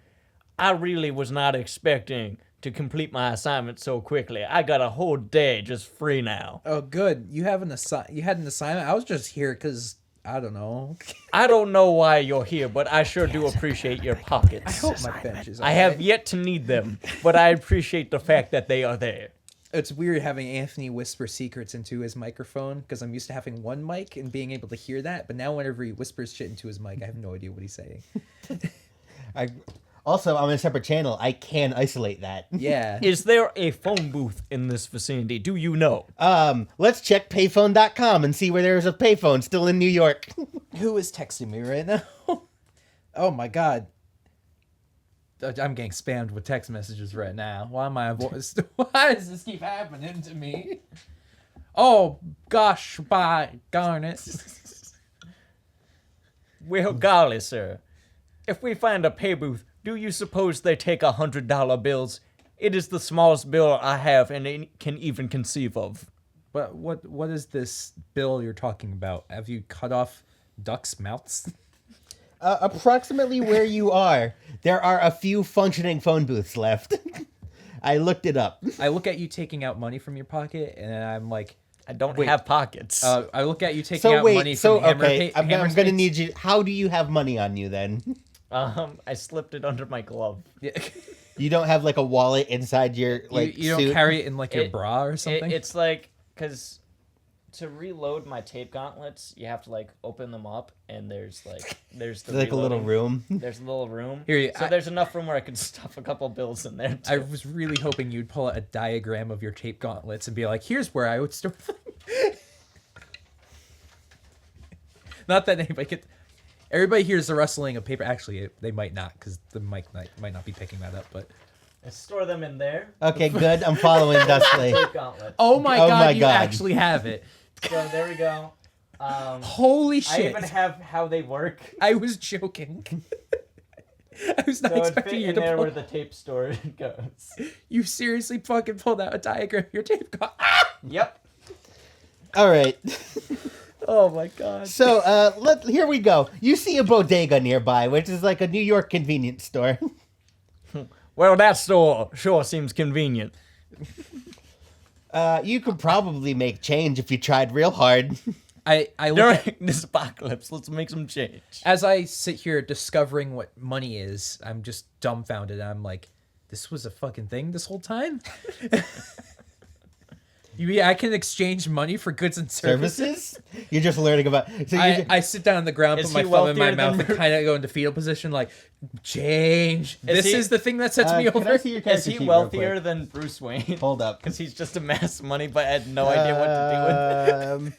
I really was not expecting to complete my assignment so quickly. I got a whole day just free now. Oh, good. You had an assignment. I was just here because I don't know. I don't know why you're here, but I sure do appreciate your pockets. I hope my bench is. I have yet to need them, but I appreciate the fact that they are there. It's weird having Anthony whisper secrets into his microphone because I'm used to having one mic and being able to hear that. But now whenever he whispers shit into his mic, I have no idea what he's saying. Also, on a separate channel, I can isolate that. Yeah. Is there a phone booth in this vicinity? Do you know? Let's check payphone.com and see where there's a payphone still in New York. Who is texting me right now? Oh my god. I'm getting spammed with text messages right now. Why am I why does this keep happening to me? Oh gosh, by darn it. Well, golly, sir. If we find a pay booth, do you suppose they take $100 bills? It is the smallest bill I have and can even conceive of. But what is this bill you're talking about? Have you cut off ducks' mouths? Approximately where you are, there are a few functioning phone booths left. I looked it up. I look at you taking out money from your pocket, and I'm like, I don't have pockets. I look at you taking out money from I'm Hammer going to Space. need you. How do you have money on you then? I slipped it under my glove. Yeah. You don't have like a wallet inside your you don't suit? carry it in like your bra or something? It's like, because to reload my tape gauntlets, you have to like open them up, and there's the like a little reloading. room. There's a little room. Here, there's enough room where I could stuff a couple bills in there. I Too. was really hoping you'd pull out a diagram of your tape gauntlets and be like, here's where I would store them. Not that anybody could... Everybody hears the rustling of paper. Actually, they might not, because the mic might not be picking that up, but... I store them in there. Okay, good. I'm following Dustley. Tape gauntlets. Oh my god, my you God. actually have it. So there we go. Holy I shit. even have how they work. I was joking. I was not So it fit expecting you in to there pull... where the tape storage goes. You seriously fucking pulled out a diagram of your tape gauntlet. Yep. All right. Oh my god. So here we go. You see a bodega nearby, which is like a New York convenience store. Well, that store sure seems convenient. You could probably make change if you tried real hard. I look at, During this apocalypse, let's make some change. as I sit here discovering what money is, I'm just dumbfounded. I'm like, this was a fucking thing this whole time? I can exchange money for goods and services? You're just learning about. So I sit down on the ground, Is put my he thumb in my wealthier mouth, than and kind of go into fetal position, like, change. This he- is the thing that sets me can over. I see your Is character he sheet wealthier real quick? than Bruce Wayne? Hold up. Because he's just amassed money but had no idea what to do with it.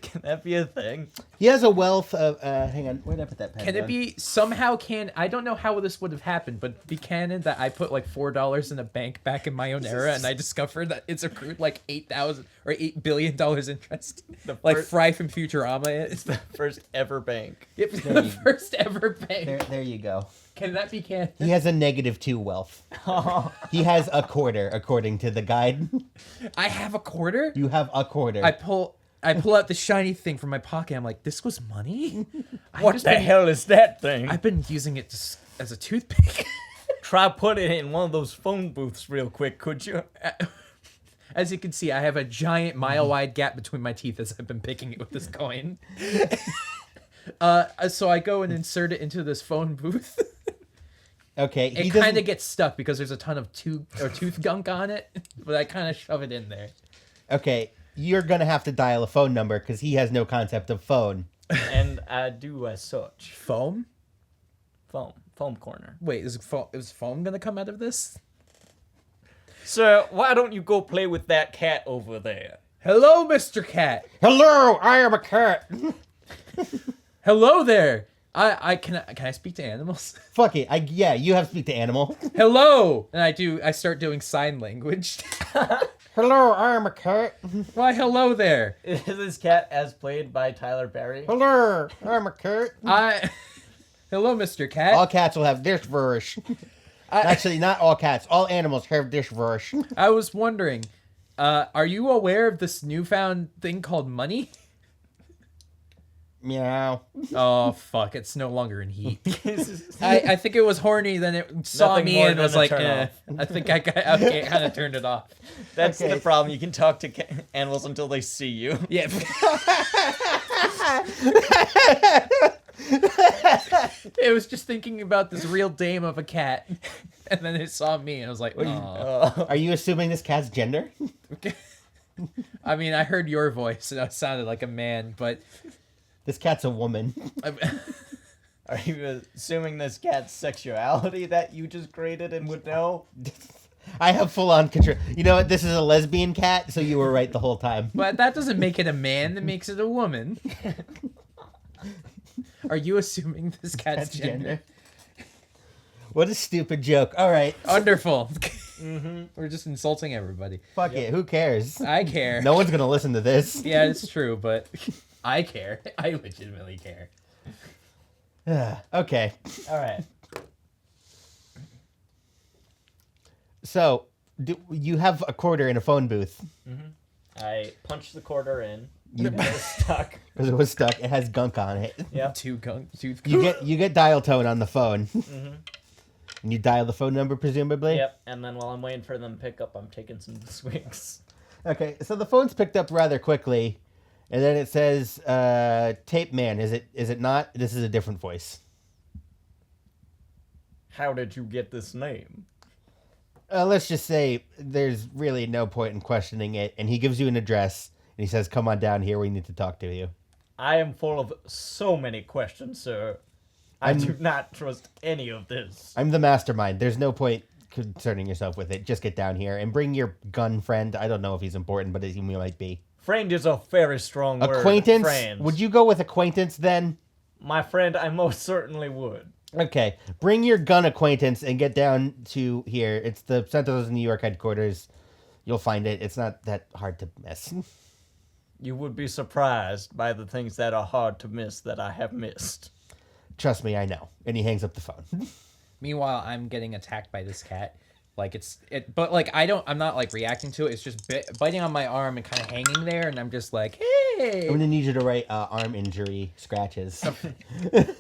Can that be a thing? He has a wealth of. Hang on, where did I put that pen? Can it down? be somehow I don't know how this would have happened, but be canon that I put like $4 in a bank back in my own era, and I discovered that it's accrued like $8,000 or $8 billion interest, like Fry from Futurama. It's the First ever bank. yep, the first ever bank. There you go. Can that be canon? He has a -2 wealth. He has a quarter, according to the guide. I have a quarter. You have a quarter. I pull out the shiny thing from my pocket. I'm like, this was money. What the hell is that thing? I've been using it as a toothpick. Try put it in one of those phone booths real quick, could you? As you can see, I have a giant mile-wide gap between my teeth as I've been picking it with this coin. So I go and insert it into this phone booth. Okay. It kind of gets stuck because there's a ton of tooth gunk on it, but I kind of shove it in there. Okay. You're gonna have to dial a phone number because he has no concept of phone. And I do a search. Foam? Foam corner. Wait, is foam gonna come out of this? Sir, why don't you go play with that cat over there? Hello, Mr. Cat. Hello, I am a cat. Hello there. Can I speak to animals? Fuck it. Yeah, you have to speak to animal. Hello. And I start doing sign language. Hello, I am a cat. Why, hello there. Is this cat as played by Tyler Perry? Hello, I'm a cat. Hello, Mr. Cat. All cats will have this verse. Actually, not all cats. All animals have this verse. I was wondering, are you aware of this newfound thing called money? Meow. Oh, fuck. It's no longer in heat. I think it was horny, then it saw Nothing me more and than was a like, turn eh. off. I think I kind of turned it off. That's Okay. the problem. You can talk to animals until they see you. Yeah. It was just thinking about this real dame of a cat. And then it saw me, and I was like, What oh. Are you assuming this cat's gender? I mean, I heard your voice, and it sounded like a man, but... This cat's a woman. Are you assuming this cat's sexuality that you just created and would know? I have full-on control. You know what? This is a lesbian cat, so you were right the whole time. But that doesn't make it a man, that makes it a woman. Are you assuming this cat's gender? What a stupid joke. All right. Wonderful. We're just insulting everybody. Fuck it. Who cares? I care. No one's going to listen to this. Yeah, it's true, but I care. I legitimately care. Okay. All right. So, you have a quarter in a phone booth. I punched the quarter in. It was stuck. Because it was stuck. It has gunk on it. Yep. Two. You get dial tone on the phone. And you dial the phone number, presumably? Yep. And then while I'm waiting for them to pick up, I'm taking some swings. Okay, so the phone's picked up rather quickly. And then it says, Tape Man. Is it not? This is a different voice. How did you get this name? Let's just say there's really no point in questioning it. And he gives you an address. And he says, come on down here. We need to talk to you. I am full of so many questions, sir. I do not trust any of this. I'm the mastermind. There's no point concerning yourself with it. Just get down here and bring your gun friend. I don't know if he's important, but he might be. Friend is a very strong word. Acquaintance? Friend. Would you go with acquaintance then? My friend, I most certainly would. Okay. Bring your gun acquaintance and get down to here. It's the Sentinels New York headquarters. You'll find it. It's not that hard to miss. You would be surprised by the things that are hard to miss that I have missed. Trust me, I know. And he hangs up the phone. Meanwhile, I'm getting attacked by this cat. Like but like I'm not like reacting to it. It's just biting on my arm and kind of hanging there, and I'm just like, hey. I'm gonna need you to write arm injury scratches.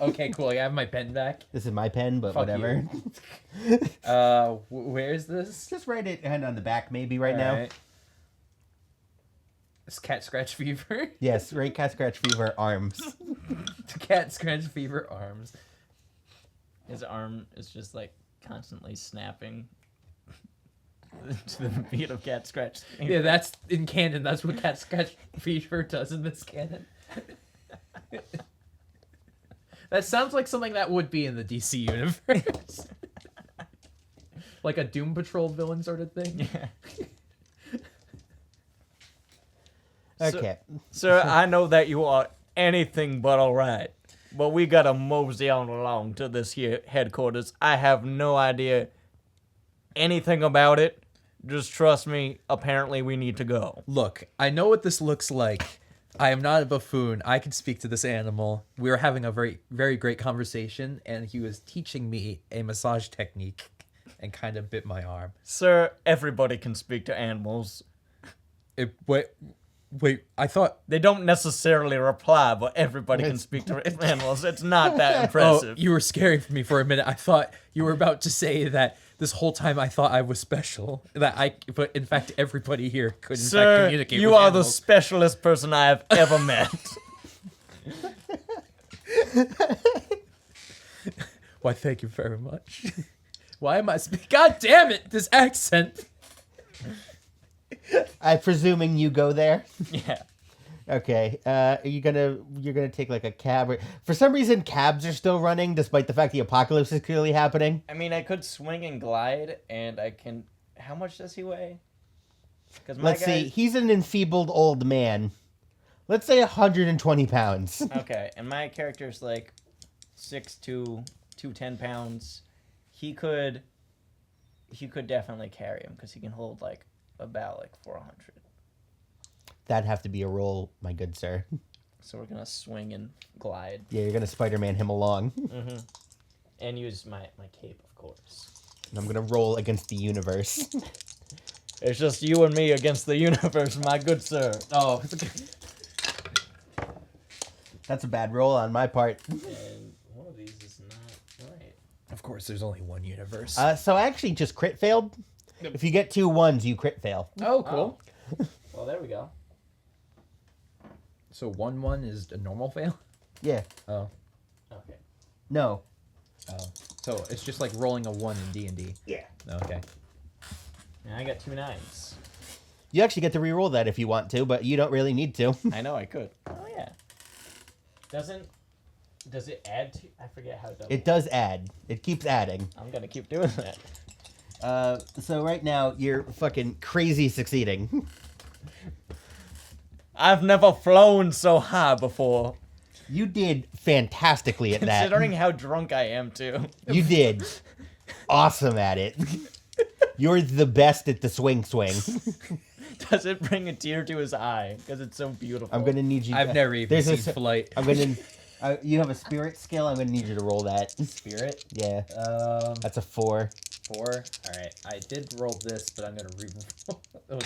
Okay, cool. I have my pen back. This is my pen, but Fuck whatever. Where's this? Just write it hand on the back, maybe right now. Alright. It's cat scratch fever. Yes, write cat scratch fever arms. Cat scratch fever arms. His arm is just like constantly snapping to the beat of cat scratch. Yeah, that's in canon. That's what cat scratch fever does in this canon. That sounds like something that would be in the DC universe. Like a Doom Patrol villain sort of thing. Yeah. Okay. Sir, I know that you are anything but alright, but we gotta mosey on along to this here headquarters. I have no idea anything about it. Just trust me, apparently we need to go. Look, I know what this looks like. I am not a buffoon. I can speak to this animal. We were having a very, very great conversation, and he was teaching me a massage technique and kind of bit my arm. Sir, everybody can speak to animals. Wait, I thought... They don't necessarily reply, but everybody can speak to animals. It's not that impressive. Oh, you were scaring me for a minute. I thought you were about to say that this whole time I thought I was special. But in fact, everybody here could in fact communicate you with are animals. the specialist person I have ever met. Why, thank you very much. Why am I speaking? God damn it, this accent. I'm presuming you go there. Yeah. Okay. You're gonna take like a cab. For some reason, cabs are still running, despite the fact the apocalypse is clearly happening. I mean, I could swing and glide, and I can... How much does he weigh? Let's see. He's an enfeebled old man. Let's say 120 pounds. Okay, and my character's like 6'2", 210 pounds. He could definitely carry him, because he can hold like about like 400. That'd have to be a roll, my good sir. So we're gonna swing and glide. Yeah, you're gonna Spider-Man him along. Mm-hmm. And use my cape, of course. And I'm gonna roll against the universe. It's just you and me against the universe, my good sir. Oh, That's a bad roll on my part. And one of these is not right. of course, there's only one universe. So I actually just crit failed. If you get 2 1s, you crit fail. Oh, cool. Well, there we go. So 1-1 is a normal fail? Yeah. Oh. Okay. No. Oh. So it's just like rolling a 1 in D&D. Yeah. Okay. And I got 2 9s. You actually get to re-roll that if you want to, but you don't really need to. I know I could. Oh yeah. Does it add to? I forget how it does. It does add. It keeps adding. I'm gonna keep doing that. So right now, you're fucking crazy succeeding. I've never flown so high before. You did fantastically at that. Considering how drunk I am too. You did awesome at it. You're the best at the swing. Does it bring a tear to his eye? Because it's so beautiful. I'm gonna need you. I've never even seen flight. I'm gonna. You have a spirit skill. I'm gonna need you to roll that. Spirit? Yeah. That's a 4. 4. All right. I did roll this, but I'm gonna re-roll.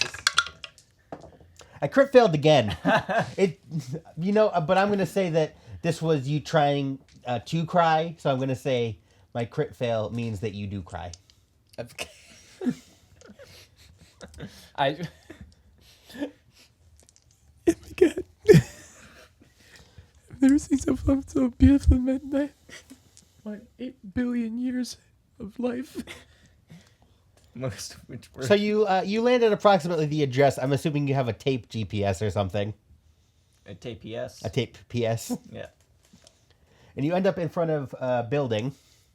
I crit failed again. But I'm gonna say that this was you trying to cry. So I'm gonna say my crit fail means that you do cry. Okay. I. Oh my god. I've never seen something so beautiful in my 8 billion years of life. Most of which were. So you landed approximately the address. I'm assuming you have a tape GPS or something. A tape PS. A tape PS. Yeah. And you end up in front of a building.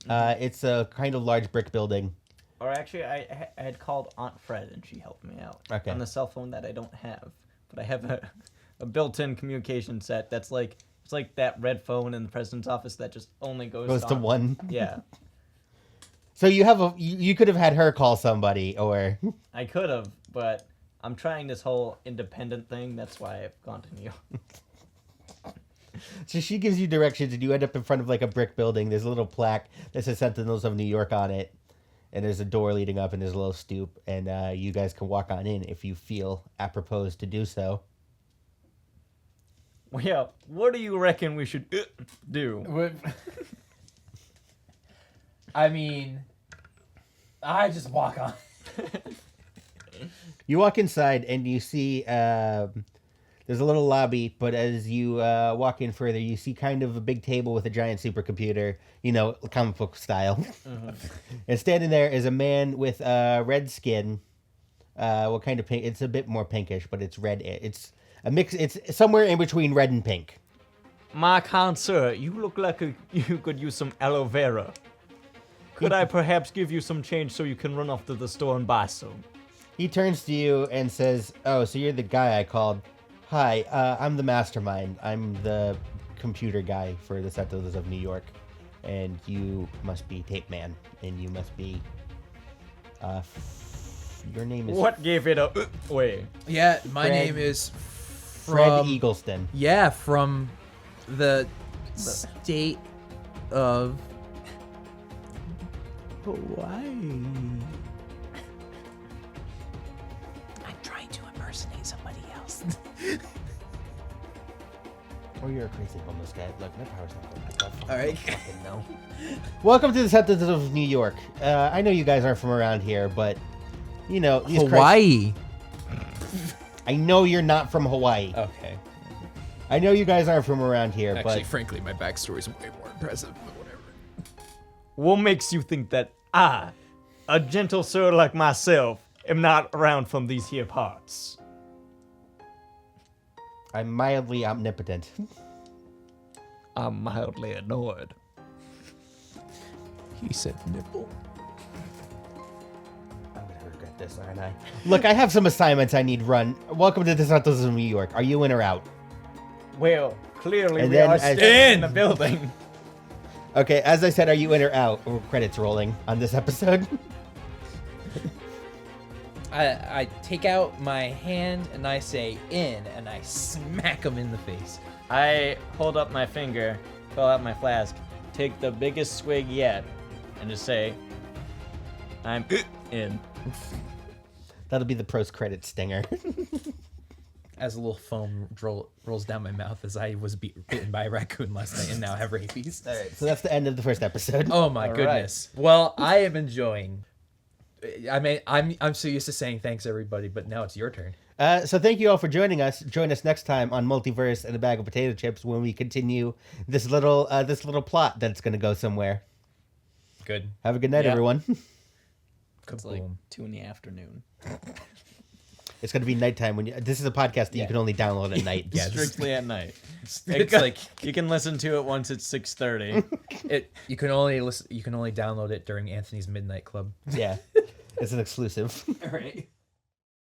It's a kind of large brick building. Or actually, I had called Aunt Fred and she helped me out. Okay. On the cell phone that I don't have, but I have a built-in communication set that's like it's like that red phone in the president's office that just only goes To one. Yeah. So you could have had her call somebody, or I could have, but I'm trying this whole independent thing. That's why I've gone to New York. so she gives you directions, and you end up in front of like a brick building. There's a little plaque that says Sentinels of New York on it, and there's a door leading up, and there's a little stoop, and you guys can walk on in if you feel apropos to do so. Well, yeah. What do you reckon we should do? I mean, I just walk on. You walk inside, and you see there's a little lobby, but as you walk in further, you see kind of a big table with a giant supercomputer, comic book style. And standing there is a man with red skin. What kind of pink? It's a bit more pinkish, but it's red. It's a mix. It's somewhere in between red and pink. My kind sir, you look like you could use some aloe vera. Could I perhaps give you some change so you can run off to the store and buy some? He turns to you and says, "Oh, so you're the guy I called. Hi, I'm the mastermind. I'm the computer guy for the Sentinels of New York, and you must be Tape Man, and you must be. Your name is What gave it away? Yeah, my Fred- name is Fred Eagleston. Yeah, from the state of Hawaii. I'm trying to impersonate somebody else. Or you're a crazy homeless guy. Look, my power's not going up. All right. Fucking no. Welcome to the Sentinels of New York. I know you guys aren't from around here, but these Hawaii. I know you're not from Hawaii. Okay. I know you guys aren't from around here, Actually, frankly, my backstory is way more impressive, but whatever. What makes you think that I, a gentle sir like myself, am not around from these here parts? I'm mildly omnipotent. I'm mildly annoyed. He said nipple. I'm gonna regret this, aren't I? Look, I have some assignments I need run. Welcome to the Sentinels of New York. Are you in or out? Well, clearly And we then are as- staying in the building. Okay, as I said, are you in or out? Or credits rolling on this episode. I take out my hand and I say in, and I smack him in the face. I hold up my finger, fill out my flask, take the biggest swig yet, and just say, I'm in. That'll be the post-credit stinger. As a little foam rolls down my mouth as I was bitten by a raccoon last night and now have rabies. All right, so that's the end of the first episode. Oh my All goodness. Well, I am enjoying. I mean, I'm so used to saying thanks everybody, but now it's your turn. So thank you all for joining us. Join us next time on Multiverse and a Bag of Potato Chips when we continue this little plot that's going to go somewhere. Good. Have a good night, Yeah. everyone. It's like Kaboom. 2 in the afternoon. It's going to be nighttime when this is a podcast that you can only download at night. Yeah, Strictly at night. It's like You can listen to it once it's 6:30. you can only listen. You can only download it during Anthony's Midnight Club. Yeah. It's an exclusive. All right.